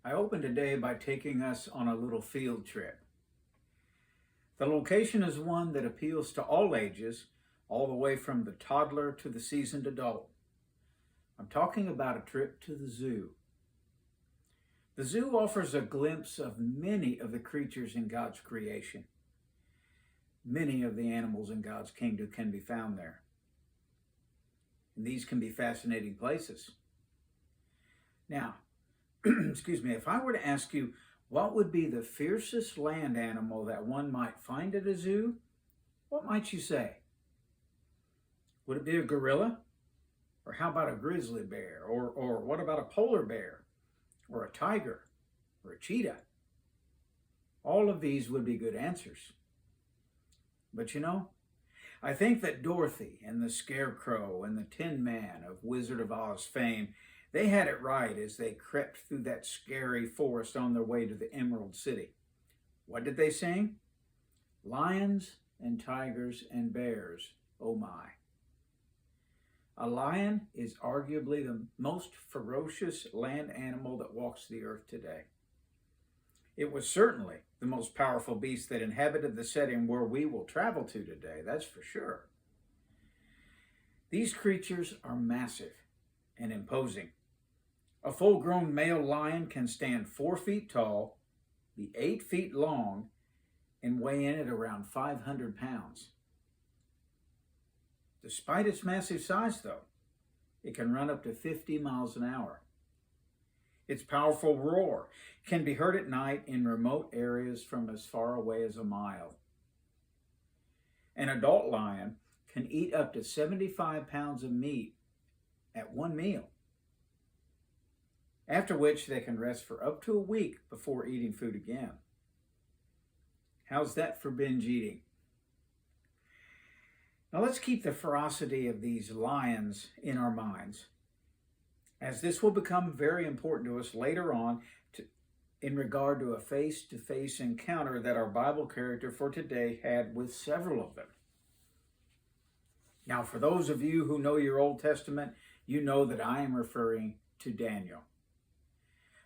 I open today by taking us on a little field trip. The location is one that appeals to all ages, all the way from the toddler to the seasoned adult. I'm talking about a trip to the zoo. The zoo offers a glimpse of many of the creatures in God's creation. Many of the animals in God's kingdom can be found there. And these can be fascinating places. Now, excuse me, if I were to ask you what would be the fiercest land animal that one might find at a zoo, what might you say? Would it be a gorilla? Or how about a grizzly bear? Or what about a polar bear? Or a tiger? Or a cheetah? All of these would be good answers. But I think that Dorothy and the Scarecrow and the Tin Man of Wizard of Oz fame, they had it right as they crept through that scary forest on their way to the Emerald City. What did they sing? Lions and tigers and bears, oh my. A lion is arguably the most ferocious land animal that walks the earth today. It was certainly the most powerful beast that inhabited the setting where we will travel to today, that's for sure. These creatures are massive and imposing. A full-grown male lion can stand 4 feet tall, be 8 feet long, and weigh in at around 500 pounds. Despite its massive size, though, it can run up to 50 miles an hour. Its powerful roar can be heard at night in remote areas from as far away as a mile. An adult lion can eat up to 75 pounds of meat at one meal, after which they can rest for up to a week before eating food again. How's that for binge eating? Now let's keep the ferocity of these lions in our minds, as this will become very important to us later on in regard to a face-to-face encounter that our Bible character for today had with several of them. Now, for those of you who know your Old Testament, you know that I am referring to Daniel.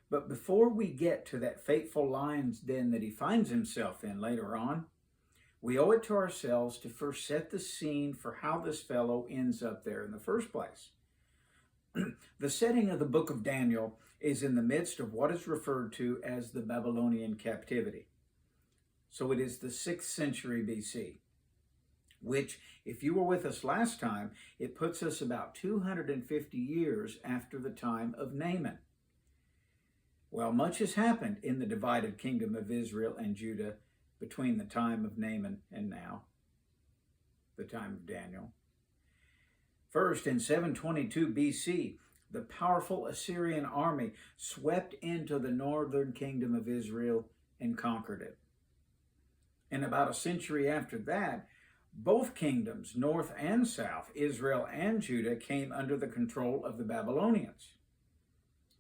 But before we get to that fateful lion's den that he finds himself in later on, we owe it to ourselves to first set the scene for how this fellow ends up there in the first place. The setting of the book of Daniel is in the midst of what is referred to as the Babylonian captivity. So it is the 6th century BC, which, if you were with us last time, it puts us about 250 years after the time of Naaman. Well, much has happened in the divided kingdom of Israel and Judah between the time of Naaman and now, the time of Daniel. First, in 722 BC, the powerful Assyrian army swept into the northern kingdom of Israel and conquered it. And about a century after that, both kingdoms, north and south, Israel and Judah, came under the control of the Babylonians.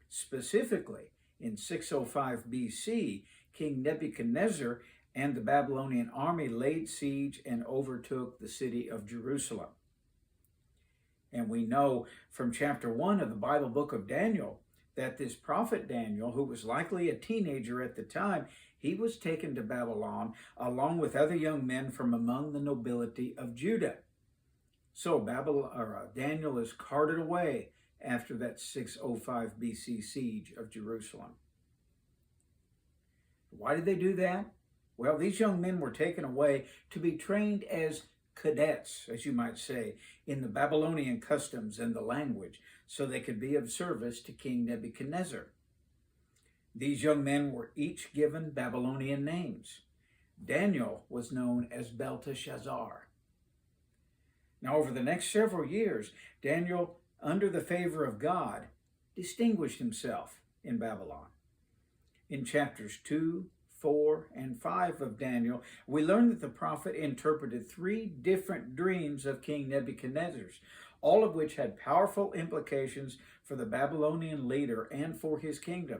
Specifically, in 605 BC, King Nebuchadnezzar and the Babylonian army laid siege and overtook the city of Jerusalem. And we know from chapter 1 of the Bible book of Daniel that this prophet Daniel, who was likely a teenager at the time, he was taken to Babylon along with other young men from among the nobility of Judah. So Daniel is carted away after that 605 BC siege of Jerusalem. Why did they do that? Well, these young men were taken away to be trained as cadets, as you might say, in the Babylonian customs and the language, so they could be of service to King Nebuchadnezzar. These young men were each given Babylonian names. Daniel was known as Belteshazzar. Now, over the next several years, Daniel, under the favor of God, distinguished himself in Babylon. In chapters 2, 4, and 5 of Daniel, we learn that the prophet interpreted 3 different dreams of King Nebuchadnezzar's, all of which had powerful implications for the Babylonian leader and for his kingdom.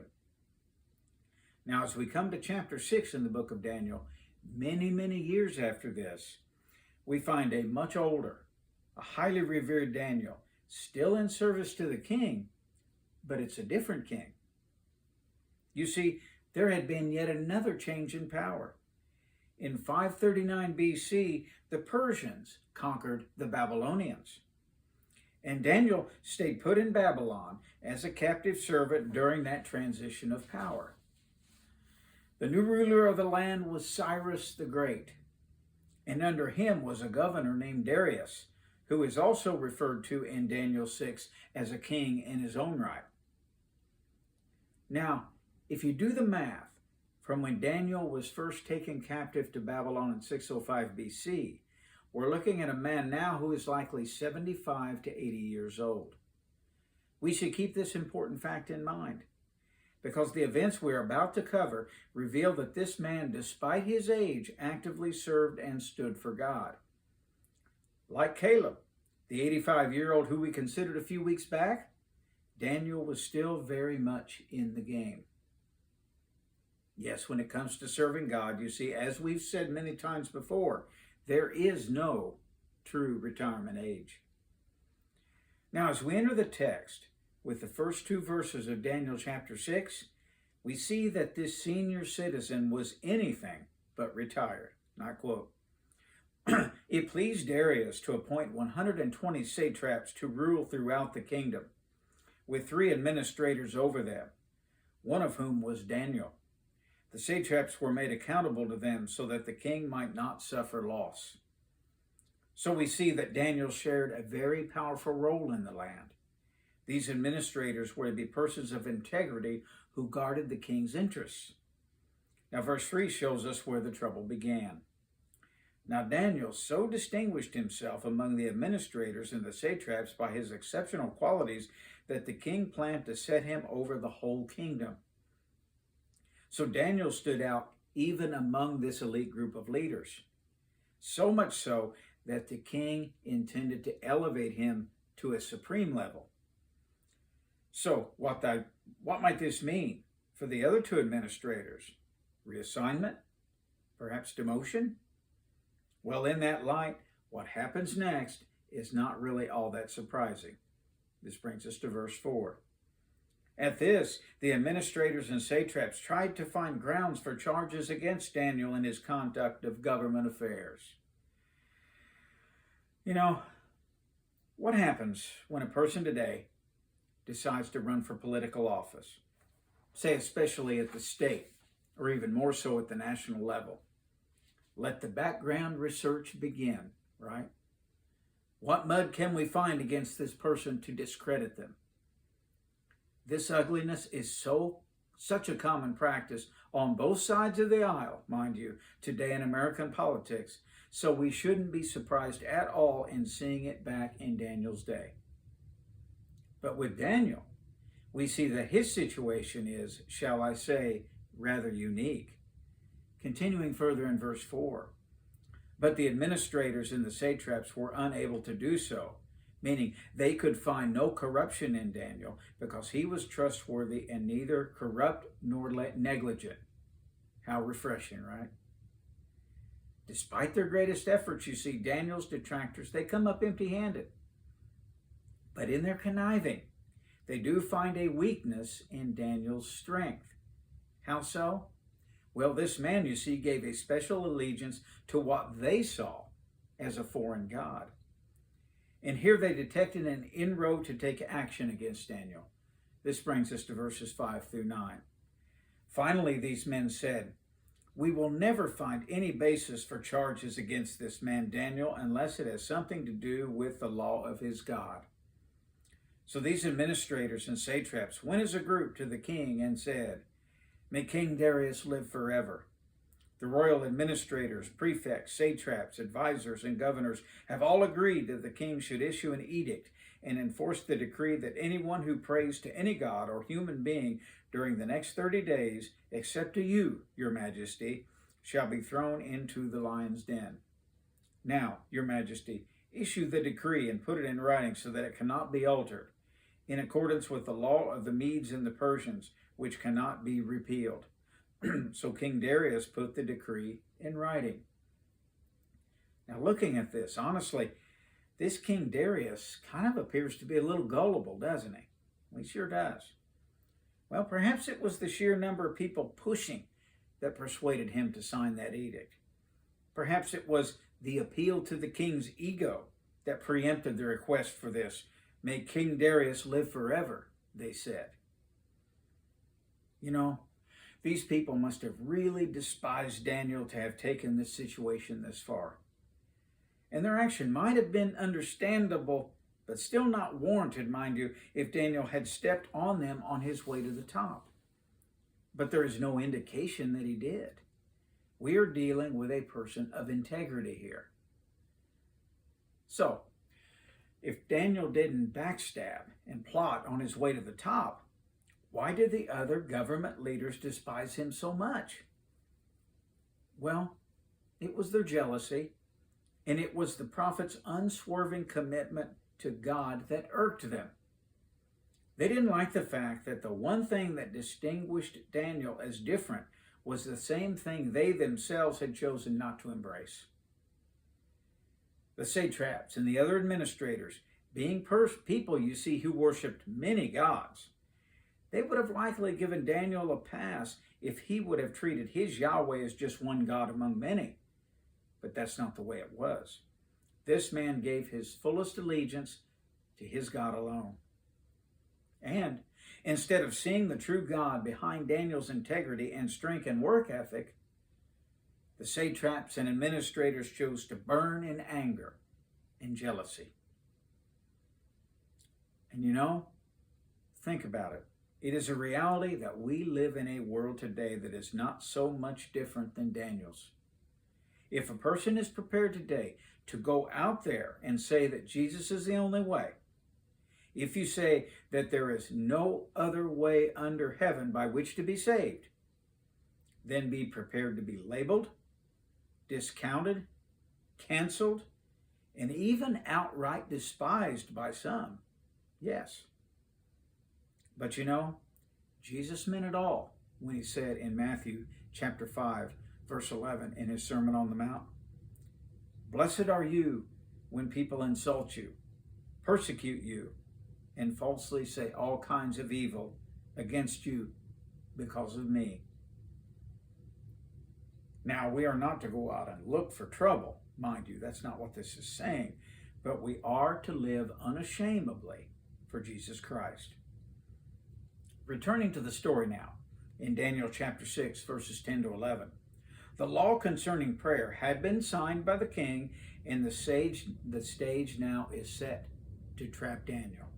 Now, as we come to chapter 6 in the book of Daniel, many, many years after this, we find a much older, a highly revered Daniel, still in service to the king, but it's a different king. You see, there had been yet another change in power. In 539 BC, the Persians conquered the Babylonians. And Daniel stayed put in Babylon as a captive servant during that transition of power. The new ruler of the land was Cyrus the Great, and under him was a governor named Darius, who is also referred to in Daniel 6 as a king in his own right. Now, if you do the math, from when Daniel was first taken captive to Babylon in 605 BC, we're looking at a man now who is likely 75 to 80 years old. We should keep this important fact in mind, because the events we're about to cover reveal that this man, despite his age, actively served and stood for God. Like Caleb, the 85-year-old who we considered a few weeks back, Daniel was still very much in the game. Yes, when it comes to serving God, you see, as we've said many times before, there is no true retirement age. Now, as we enter the text with the first two verses of Daniel chapter 6, we see that this senior citizen was anything but retired. And I quote, "It pleased Darius to appoint 120 satraps to rule throughout the kingdom, with 3 administrators over them, one of whom was Daniel. The satraps were made accountable to them so that the king might not suffer loss." So we see that Daniel shared a very powerful role in the land. These administrators were to be persons of integrity who guarded the king's interests. Now, verse 3 shows us where the trouble began. Now, Daniel so distinguished himself among the administrators and the satraps by his exceptional qualities that the king planned to set him over the whole kingdom. So Daniel stood out even among this elite group of leaders, so much so that the king intended to elevate him to a supreme level. So what might this mean for the other 2 administrators? Reassignment? Perhaps demotion? Well, in that light, what happens next is not really all that surprising. This brings us to verse 4. At this, the administrators and satraps tried to find grounds for charges against Daniel in his conduct of government affairs. You know, what happens when a person today decides to run for political office, say especially at the state, or even more so at the national level? Let the background research begin, right? What mud can we find against this person to discredit them? This ugliness is such a common practice on both sides of the aisle, mind you, today in American politics, so we shouldn't be surprised at all in seeing it back in Daniel's day. But with Daniel, we see that his situation is, shall I say, rather unique. Continuing further in verse 4, but the administrators and the satraps were unable to do so, meaning they could find no corruption in Daniel because he was trustworthy and neither corrupt nor negligent. How refreshing, right? Despite their greatest efforts, you see, Daniel's detractors, they come up empty-handed. But in their conniving, they do find a weakness in Daniel's strength. How so? Well, this man, you see, gave a special allegiance to what they saw as a foreign god. And here they detected an inroad to take action against Daniel. This brings us to verses 5 through 9. Finally, these men said, "We will never find any basis for charges against this man Daniel unless it has something to do with the law of his God." So these administrators and satraps went as a group to the king and said, "May King Darius live forever. The royal administrators, prefects, satraps, advisors, and governors have all agreed that the king should issue an edict and enforce the decree that anyone who prays to any god or human being during the next 30 days, except to you, your majesty, shall be thrown into the lion's den. Now, your majesty, issue the decree and put it in writing so that it cannot be altered, in accordance with the law of the Medes and the Persians, which cannot be repealed." So King Darius put the decree in writing. Now, looking at this, honestly, this King Darius kind of appears to be a little gullible, doesn't he? He sure does. Well, perhaps it was the sheer number of people pushing that persuaded him to sign that edict. Perhaps it was the appeal to the king's ego that preempted the request for this. May King Darius live forever, they said. You know, these people must have really despised Daniel to have taken this situation this far. And their action might have been understandable, but still not warranted, mind you, if Daniel had stepped on them on his way to the top. But there is no indication that he did. We are dealing with a person of integrity here. So, if Daniel didn't backstab and plot on his way to the top, why did the other government leaders despise him so much? Well, it was their jealousy, and it was the prophet's unswerving commitment to God that irked them. They didn't like the fact that the one thing that distinguished Daniel as different was the same thing they themselves had chosen not to embrace. The satraps and the other administrators, being people, you see, who worshipped many gods, they would have likely given Daniel a pass if he would have treated his Yahweh as just one God among many. But that's not the way it was. This man gave his fullest allegiance to his God alone. And instead of seeing the true God behind Daniel's integrity and strength and work ethic, the satraps and administrators chose to burn in anger and jealousy. And you know, think about it. It is a reality that we live in a world today that is not so much different than Daniel's. If a person is prepared today to go out there and say that Jesus is the only way, if you say that there is no other way under heaven by which to be saved, then be prepared to be labeled, discounted, canceled, and even outright despised by some. Yes. But you know, Jesus meant it all when he said in Matthew chapter 5, verse 11 in his Sermon on the Mount, "Blessed are you when people insult you, persecute you, and falsely say all kinds of evil against you because of me." Now, we are not to go out and look for trouble, mind you. That's not what this is saying. But we are to live unashamedly for Jesus Christ. Returning to the story now, in Daniel chapter 6, verses 10 to 11. The law concerning prayer had been signed by the king, and the stage now is set to trap Daniel.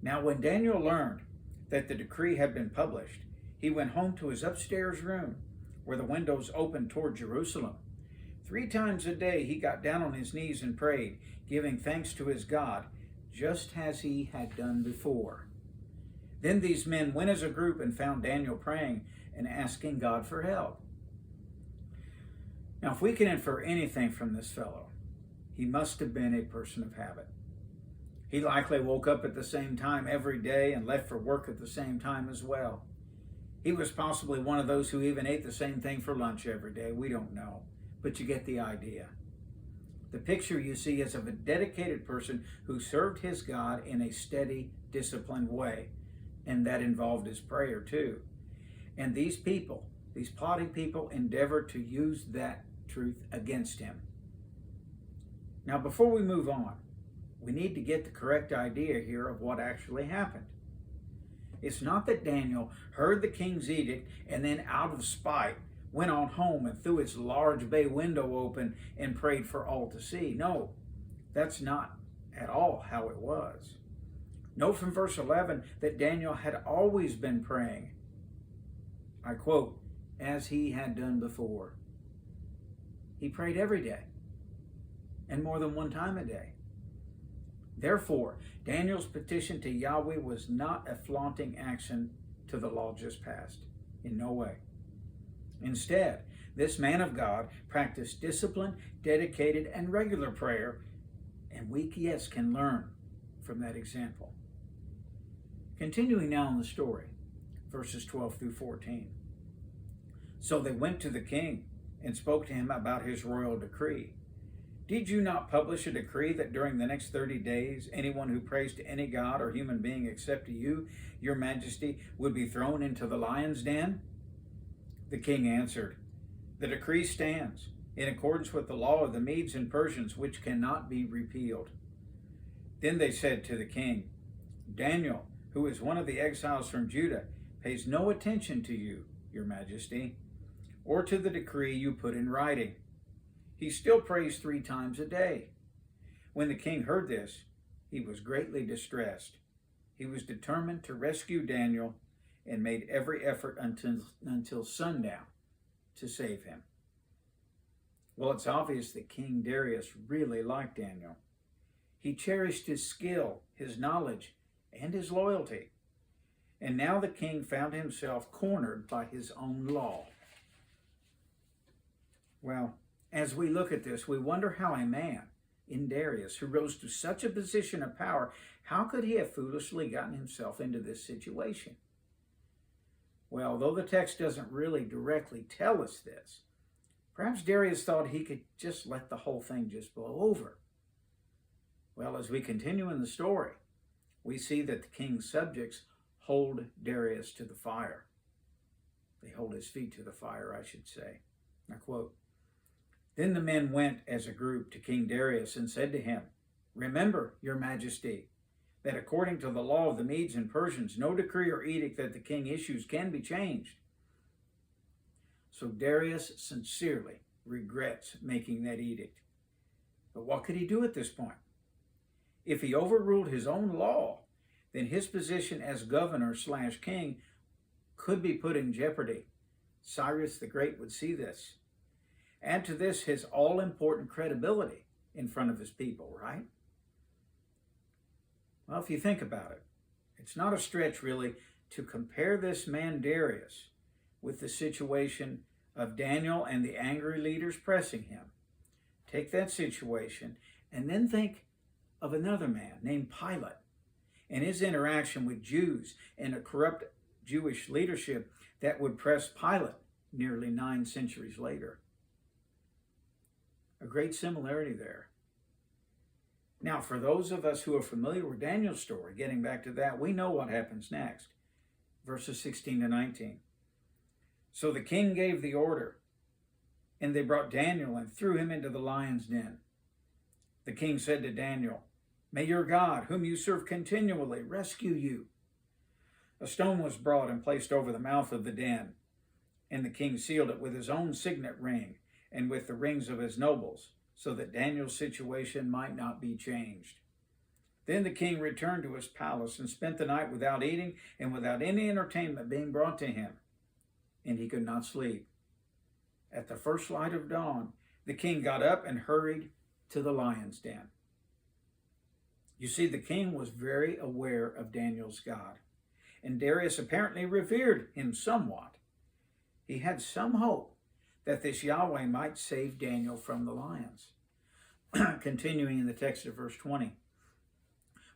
Now, when Daniel learned that the decree had been published, he went home to his upstairs room, where the windows opened toward Jerusalem. 3 times a day he got down on his knees and prayed, giving thanks to his God, just as he had done before. Then these men went as a group and found Daniel praying and asking God for help. Now, if we can infer anything from this fellow, he must have been a person of habit. He likely woke up at the same time every day and left for work at the same time as well. He was possibly one of those who even ate the same thing for lunch every day. We don't know, but you get the idea. The picture you see is of a dedicated person who served his God in a steady, disciplined way, and that involved his prayer too. And these people, these plotting people, endeavored to use that truth against him. Now, before we move on, we need to get the correct idea here of what actually happened. It's not that Daniel heard the king's edict and then, out of spite, went on home and threw his large bay window open and prayed for all to see. No, that's not at all how it was. Note from verse 11 that Daniel had always been praying, I quote, as he had done before. He prayed every day, and more than one time a day. Therefore, Daniel's petition to Yahweh was not a flaunting action to the law just passed. In no way. Instead, this man of God practiced disciplined, dedicated, and regular prayer, and we, yes, can learn from that example. Continuing now in the story, verses 12 through 14. So they went to the king and spoke to him about his royal decree. Did you not publish a decree that during the next 30 days, anyone who prays to any god or human being except to you, your majesty, would be thrown into the lion's den? The king answered, the decree stands, in accordance with the law of the Medes and Persians, which cannot be repealed. Then they said to the king, Daniel, who is one of the exiles from Judah, pays no attention to you, your majesty, or to the decree you put in writing. He still prays 3 times a day. When the king heard this, he was greatly distressed. He was determined to rescue Daniel and made every effort until sundown to save him. Well, it's obvious that King Darius really liked Daniel. He cherished his skill, his knowledge, and his loyalty. And now the king found himself cornered by his own law. Well, as we look at this, we wonder how a man in Darius, who rose to such a position of power, how could he have foolishly gotten himself into this situation? Well, though the text doesn't really directly tell us this, perhaps Darius thought he could just let the whole thing just blow over. Well, as we continue in the story, we see that the king's subjects hold Darius to the fire. They hold his feet to the fire, I should say. I quote, Then the men went as a group to King Darius and said to him, Remember, your majesty, that according to the law of the Medes and Persians, no decree or edict that the king issues can be changed. So Darius sincerely regrets making that edict. But what could he do at this point? If he overruled his own law, then his position as governor/king could be put in jeopardy. Cyrus the Great would see this. Add to this his all-important credibility in front of his people, right? Well, if you think about it, it's not a stretch really to compare this man Darius with the situation of Daniel and the angry leaders pressing him. Take that situation and then think of another man named Pilate and his interaction with Jews and a corrupt Jewish leadership that would press Pilate nearly 9 centuries later. A great similarity there. Now, for those of us who are familiar with Daniel's story, getting back to that, we know what happens next. Verses 16 to 19. So the king gave the order, and they brought Daniel and threw him into the lion's den. The king said to Daniel, May your God, whom you serve continually, rescue you. A stone was brought and placed over the mouth of the den, and the king sealed it with his own signet ring and with the rings of his nobles, so that Daniel's situation might not be changed. Then the king returned to his palace and spent the night without eating and without any entertainment being brought to him, and he could not sleep. At the first light of dawn, the king got up and hurried to the lion's den. You see, the king was very aware of Daniel's God, and Darius apparently revered him somewhat. He had some hope that this Yahweh might save Daniel from the lions. Continuing in the text of verse 20.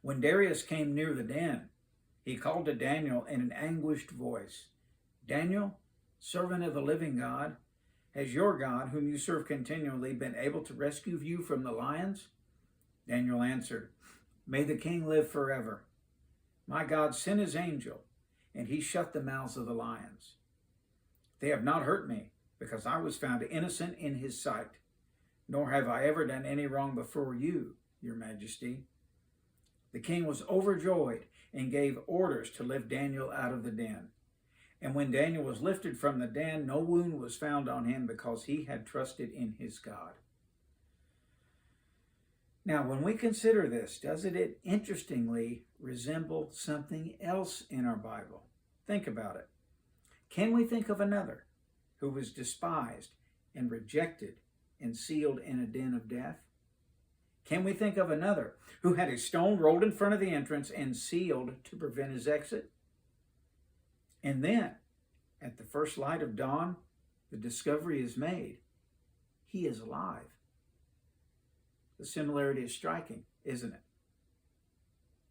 When Darius came near the den, he called to Daniel in an anguished voice, Daniel, servant of the living God, has your God, whom you serve continually, been able to rescue you from the lions? Daniel answered, May the king live forever. My God sent his angel, and he shut the mouths of the lions. They have not hurt me, because I was found innocent in his sight, nor have I ever done any wrong before you, your majesty. The king was overjoyed and gave orders to lift Daniel out of the den. And when Daniel was lifted from the den, no wound was found on him because he had trusted in his God. Now, when we consider this, doesn't it interestingly resemble something else in our Bible? Think about it. Can we think of another who was despised and rejected and sealed in a den of death? Can we think of another who had a stone rolled in front of the entrance and sealed to prevent his exit? And then, at the first light of dawn, the discovery is made. He is alive. The similarity is striking, isn't it?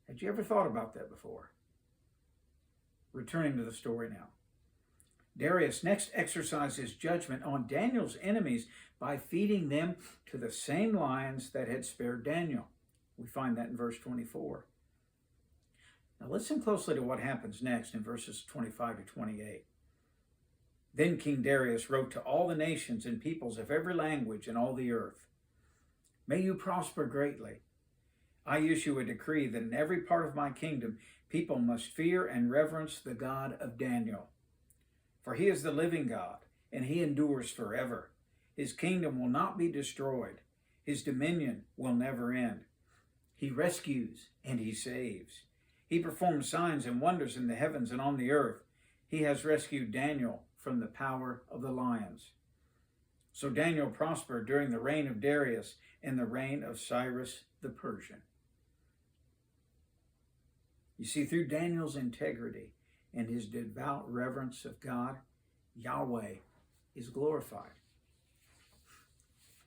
Had you ever thought about that before? Returning to the story now. Darius next exercises judgment on Daniel's enemies by feeding them to the same lions that had spared Daniel. We find that in verse 24. Now listen closely to what happens next in verses 25 to 28. Then King Darius wrote to all the nations and peoples of every language in all the earth, "May you prosper greatly. I issue a decree that in every part of my kingdom people must fear and reverence the God of Daniel. For he is the living God, and he endures forever. His kingdom will not be destroyed. His dominion will never end. He rescues and he saves. He performs signs and wonders in the heavens and on the earth. He has rescued Daniel from the power of the lions." So Daniel prospered during the reign of Darius and the reign of Cyrus the Persian. You see, through Daniel's integrity and his devout reverence of God, Yahweh is glorified.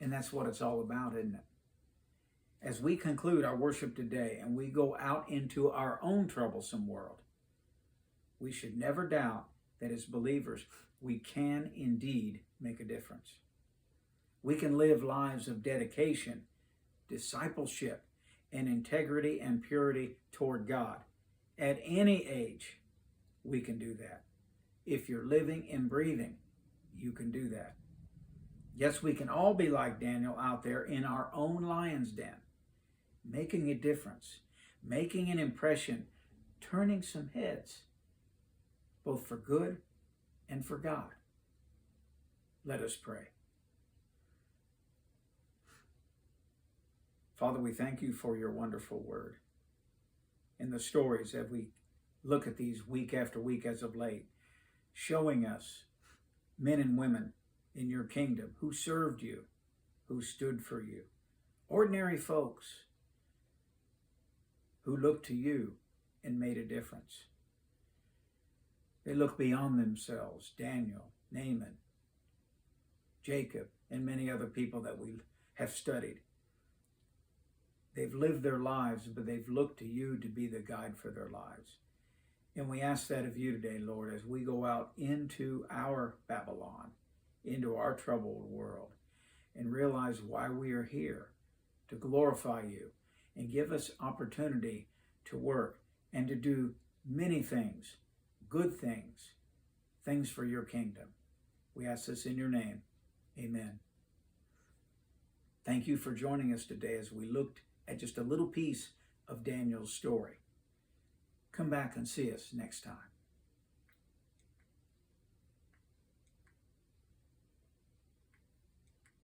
And that's what it's all about, isn't it? As we conclude our worship today and we go out into our own troublesome world, we should never doubt that as believers, we can indeed make a difference. We can live lives of dedication, discipleship, and integrity and purity toward God. At any age, we can do that. If you're living and breathing, you can do that. Yes, we can all be like Daniel out there in our own lion's den, making a difference, making an impression, turning some heads, both for good and for God. Let us pray. Father, we thank you for your wonderful word and the stories that we look at these week after week as of late, showing us men and women in your kingdom who served you, who stood for you, ordinary folks who looked to you and made a difference. They look beyond themselves, Daniel, Naaman, Jacob, and many other people that we have studied. They've lived their lives, but they've looked to you to be the guide for their lives. And we ask that of you today, Lord, as we go out into our Babylon, into our troubled world, and realize why we are here, to glorify you, and give us opportunity to work and to do many things, good things, things for your kingdom. We ask this in your name. Amen. Thank you for joining us today as we looked at just a little piece of Daniel's story. Come back and see us next time.